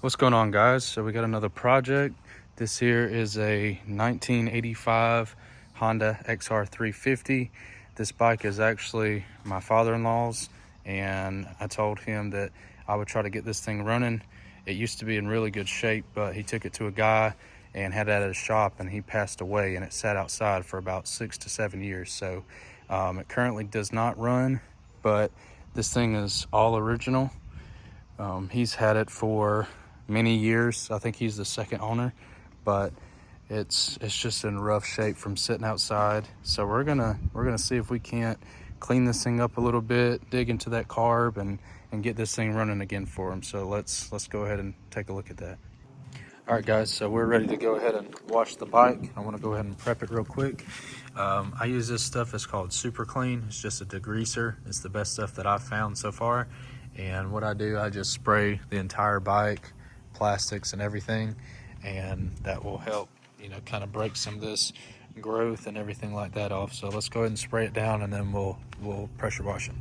What's going on, guys? So we got another project. This here is a 1985 Honda XR350. This bike is actually my father-in-law's, and I told him that I would try to get this thing running. It used to be in really good shape, but he took it to a guy and had it at his shop, and he passed away, and it sat outside for about 6 to 7 years. So it currently does not run, but this thing is all original. He's had it for many years. I think he's the second owner, but it's just in rough shape from sitting outside. So we're gonna see if we can't clean this thing up a little bit, dig into that carb, and get this thing running again for him. So let's go ahead and take a look at that. All right, guys, so we're ready to go ahead and wash the bike. I want to go ahead and prep it real quick. I use this stuff. It's called Super Clean. It's just a degreaser. It's the best stuff that I've found so far. And what I do, I just spray the entire bike, plastics and everything, and that will help, kind of break some of this growth and everything like that off. So let's go ahead and spray it down, and then we'll pressure wash it.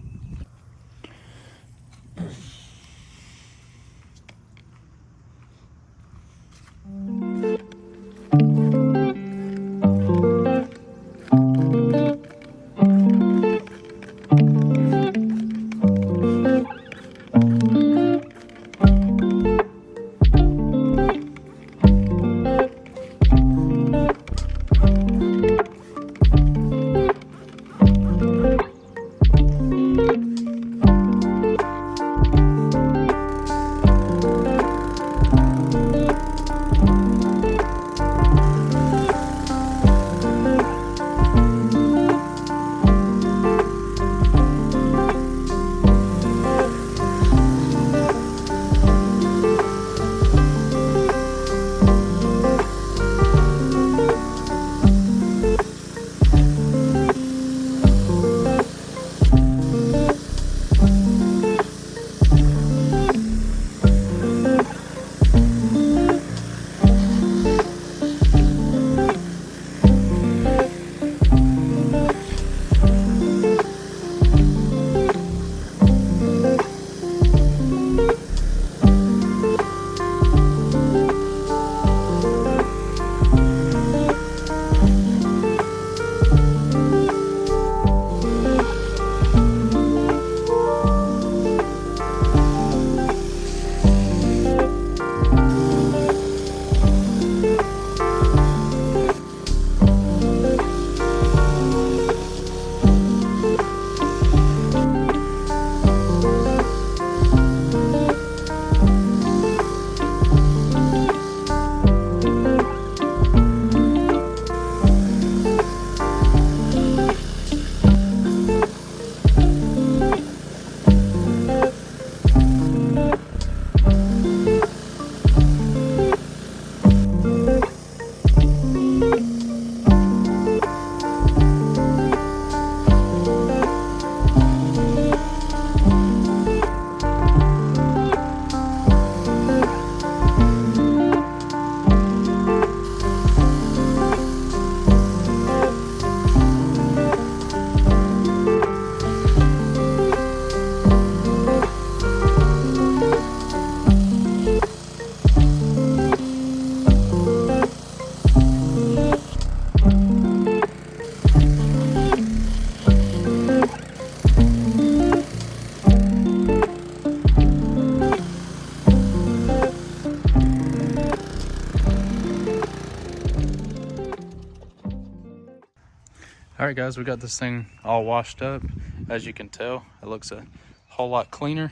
All right, guys, we got this thing all washed up. As you can tell, it looks a whole lot cleaner.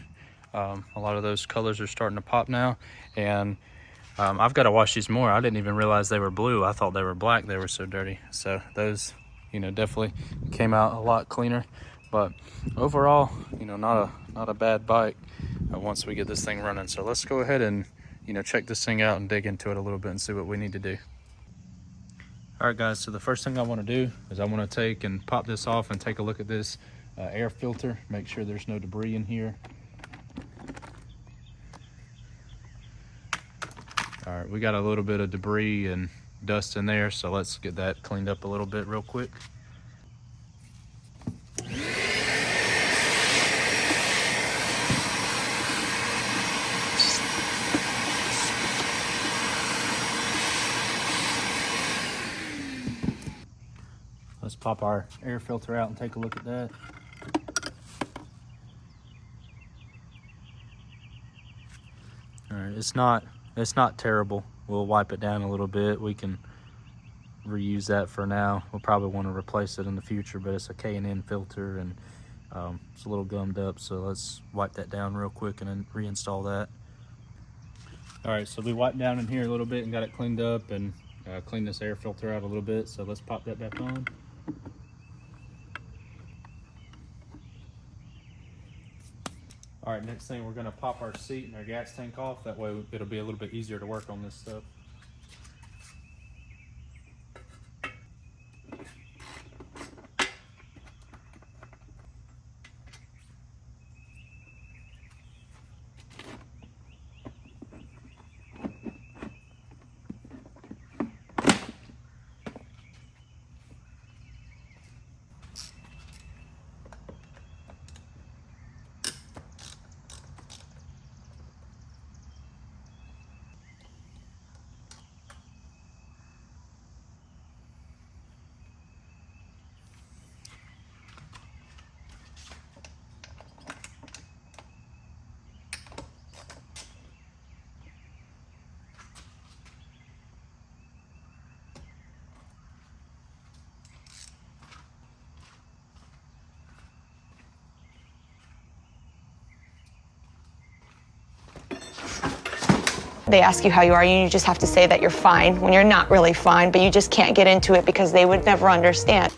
A lot of those colors are starting to pop now, and I've got to wash these more. I didn't even realize they were blue. I thought they were black. They were so dirty. So those, definitely came out a lot cleaner. But overall, not a bad bike once we get this thing running. So let's go ahead and check this thing out and dig into it a little bit and see what we need to do. All right, guys, so the first thing I want to do is I want to take and pop this off and take a look at this air filter, make sure there's no debris in here. All right, we got a little bit of debris and dust in there, so let's get that cleaned up a little bit real quick. pop our air filter out and take a look at that. All right, it's not terrible. We'll wipe it down a little bit. We can reuse that for now. We'll probably want to replace it in the future, but it's a K&N filter, and it's a little gummed up, so let's wipe that down real quick and then reinstall that. All right, so we wiped down in here a little bit and got it cleaned up and cleaned this air filter out a little bit, so let's pop that back on. All right, next thing, we're gonna pop our seat and our gas tank off. That way it'll be a little bit easier to work on this stuff. They ask you how you are, and you just have to say that you're fine when you're not really fine, but you just can't get into it because they would never understand.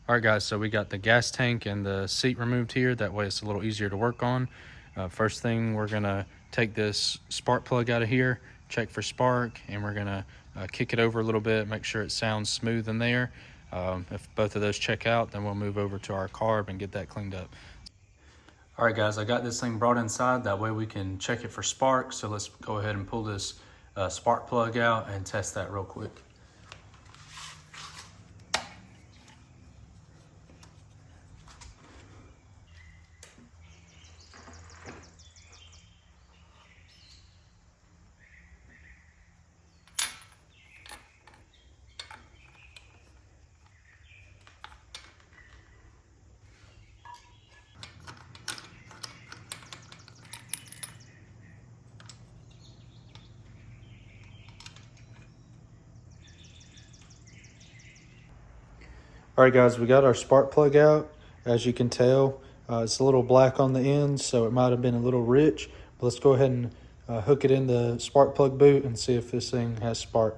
All right, guys, so we got the gas tank and the seat removed here. That way it's a little easier to work on. First thing, we're gonna take this spark plug out of here, check for spark, and we're gonna kick it over a little bit, make sure it sounds smooth in there. If both of those check out, then we'll move over to our carb and get that cleaned up. All right, guys, I got this thing brought inside. That way we can check it for spark. So let's go ahead and pull this spark plug out and test that real quick. All right, guys, we got our spark plug out. As you can tell, it's a little black on the end, so it might have been a little rich. But let's go ahead and hook it in the spark plug boot and see if this thing has spark.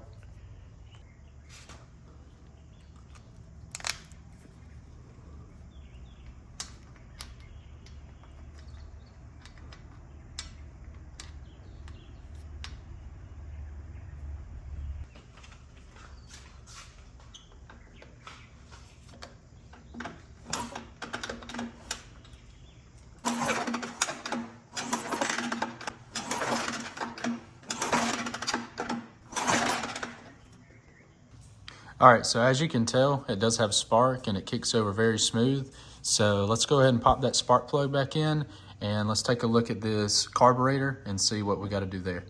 All right, so as you can tell, it does have spark and it kicks over very smooth. So let's go ahead and pop that spark plug back in, and let's take a look at this carburetor and see what we got to do there.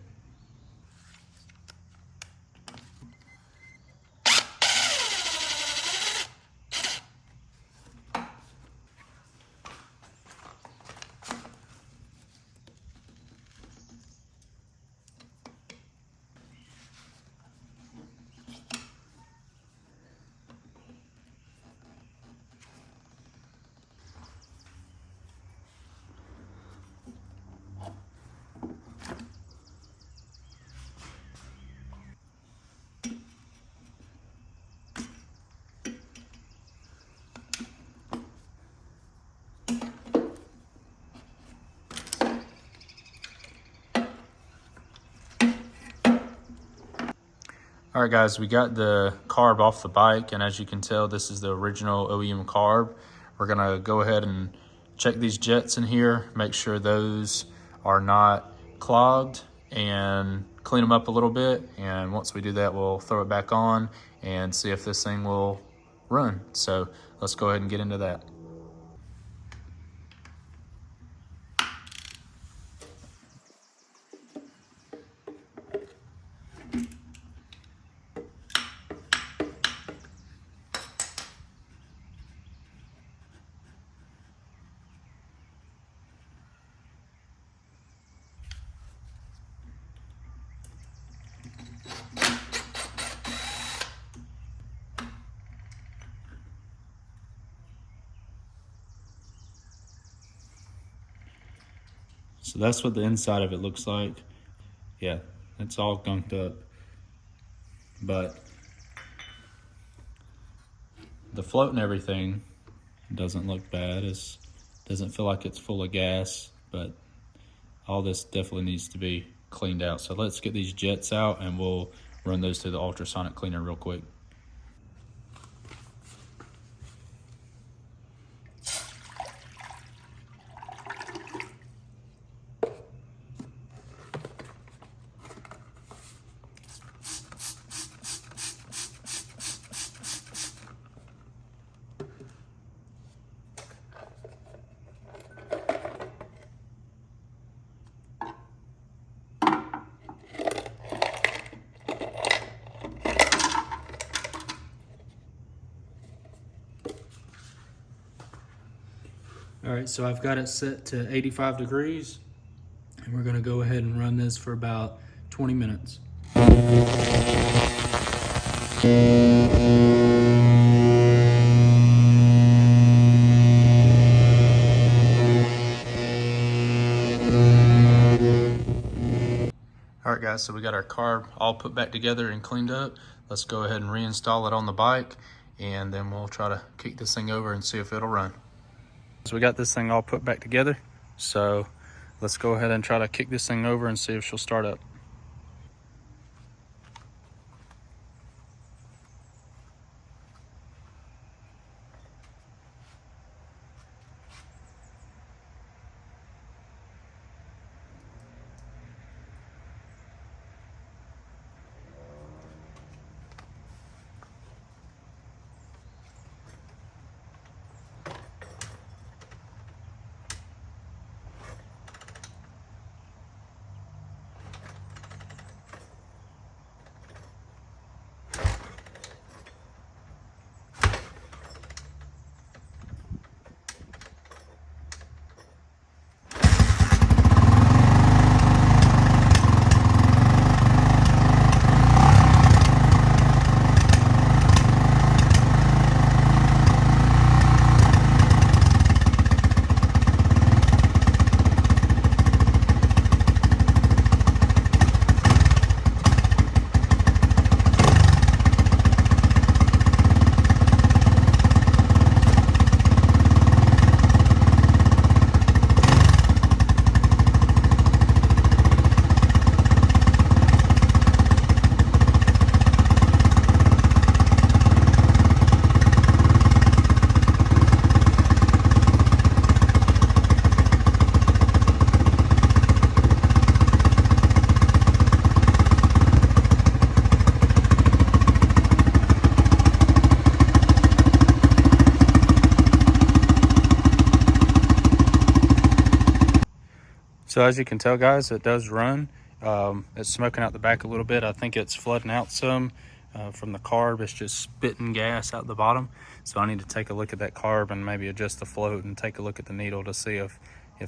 All right, guys, we got the carb off the bike, and as you can tell, this is the original OEM carb. We're gonna go ahead and check these jets in here, make sure those are not clogged, and clean them up a little bit. And once we do that, we'll throw it back on and see if this thing will run. So let's go ahead and get into that. So that's what the inside of it looks like. Yeah, it's all gunked up. But the float and everything doesn't look bad. It doesn't feel like it's full of gas, but all this definitely needs to be cleaned out. So let's get these jets out and we'll run those through the ultrasonic cleaner real quick. All right, so I've got it set to 85 degrees, and we're gonna go ahead and run this for about 20 minutes. All right guys, so we got our carb all put back together and cleaned up. Let's go ahead and reinstall it on the bike, and then we'll try to kick this thing over and see if it'll run. So we got this thing all put back together, so let's go ahead and try to kick this thing over and see if she'll start up. So as you can tell guys, it does run. It's smoking out the back a little bit. I think it's flooding out some from the carb. It's just spitting gas out the bottom. So I need to take a look at that carb and maybe adjust the float and take a look at the needle to see if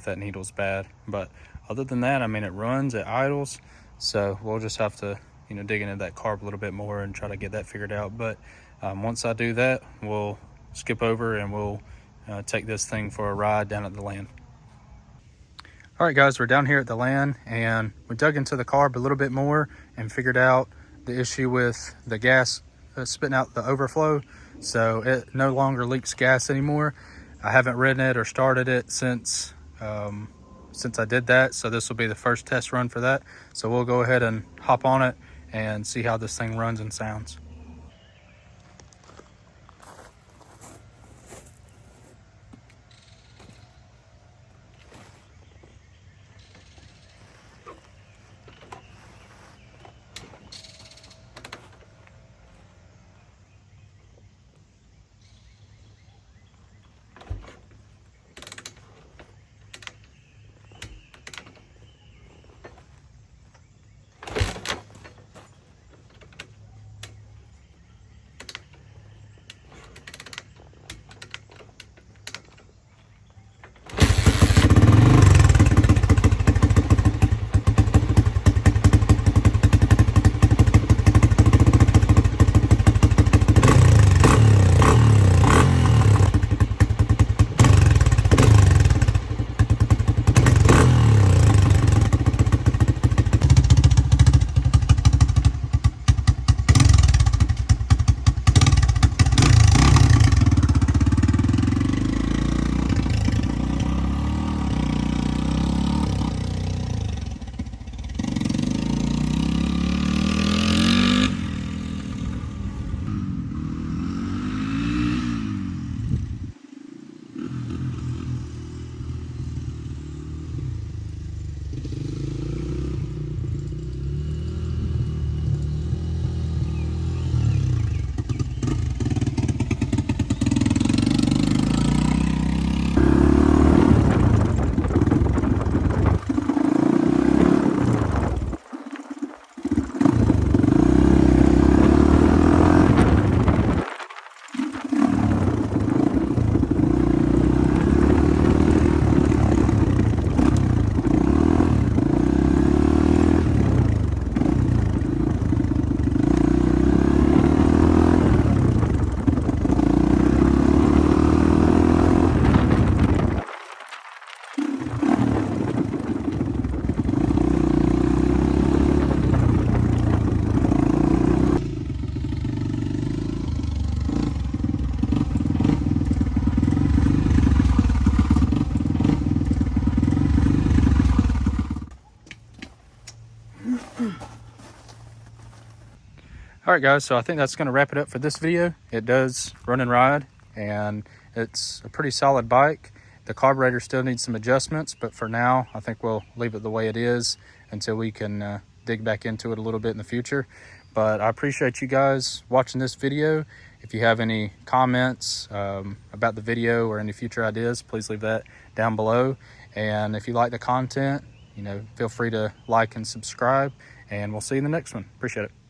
that needle's bad. But other than that, I mean, it runs, it idles. So we'll just have to, you know, dig into that carb a little bit more and try to get that figured out. But once I do that, we'll skip over and we'll take this thing for a ride down at the land. All right guys, we're down here at the land and we dug into the carb a little bit more and figured out the issue with the gas spitting out the overflow. So it no longer leaks gas anymore. I haven't ridden it or started it since I did that. So this will be the first test run for that. So we'll go ahead and hop on it and see how this thing runs and sounds. All right, guys, so I think that's going to wrap it up for this video. It does run and ride, and it's a pretty solid bike. The carburetor still needs some adjustments, but for now, I think we'll leave it the way it is until we can dig back into it a little bit in the future. But I appreciate you guys watching this video. If you have any comments about the video or any future ideas, please leave that down below. And if you like the content, feel free to like and subscribe, and we'll see you in the next one. Appreciate it.